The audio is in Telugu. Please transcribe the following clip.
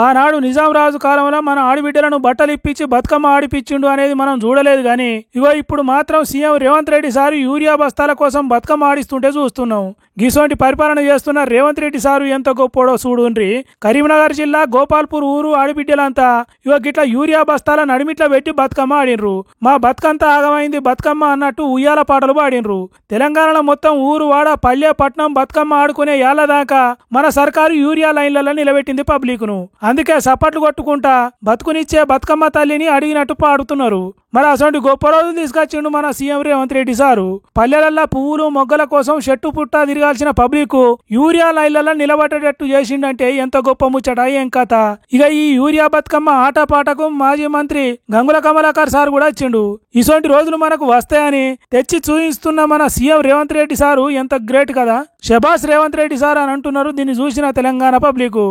ఆనాడు నిజాం రాజు కాలంలో మన ఆడబిడ్డలను బట్టలు ఇప్పించి బతుకమ్మ ఆడిపించిండు అనేది మనం చూడలేదు గాని ఇగో ఇప్పుడు మాత్రం CM Revanth Reddy sir urea బస్తాల కోసం బతుకమ్మ ఆడిస్తుంటే చూస్తున్నాం. గిసోంటి పరిపాలన చేస్తున్న రేవంత్ రెడ్డి సారు ఎంత గొప్పోడో చూడుండ్రి. కరీంనగర్ జిల్లా గోపాల్పూర్ ఊరు ఆడబిడ్డలంతా ఇగో గిట్ల యూరియా బస్తాల నడిమిట్ల పెట్టి బతుకమ్మ ఆడినరు. మా బతుకంతా ఆగమైంది బతుకమ్మ అన్నట్టు ఉయ్యాల పాటలు పాడినరు. తెలంగాణలో మొత్తం ఊరు వాడ పల్లె పట్నం బతుకమ్మ ఆడుకునే ఏళ్ల దాకా మన సర్కారు యూరియా లైన్లలో నిలబెట్టింది పబ్లిక్ ను. అందుకే సపట్లు కొట్టుకుంటా బతుకునిచ్చే బతుకమ్మ తల్లిని అడిగినట్టు పాడుతున్నారు. మరి అసలు గొప్ప రోజులు తీసుకొచ్చిండు మన సీఎం రేవంత్ రెడ్డి సారు. పల్లెలల్లో పువ్వులు మొగ్గల కోసం చెట్టు పుట్టా తిరగాల్సిన పబ్లిక్ యూరియా లైన్లలో నిలబడేటట్టు చేసిండంటే ఎంత గొప్ప ముచ్చట ఏం కథ. ఇక ఈ యూరియా బతుకమ్మ ఆటపాటకు మాజీ మంత్రి గంగుల కమలాకర్ సార్ కూడా వచ్చిండు. ఇటువంటి రోజులు మనకు వస్తాయని తెచ్చి చూపిస్తున్న మన సీఎం రేవంత్ రెడ్డి సారు ఎంత గ్రేట్ కదా. శభాస్ రేవంత్ రెడ్డి సార్ అని అంటున్నారు దీన్ని చూసిన తెలంగాణ పబ్లిక్.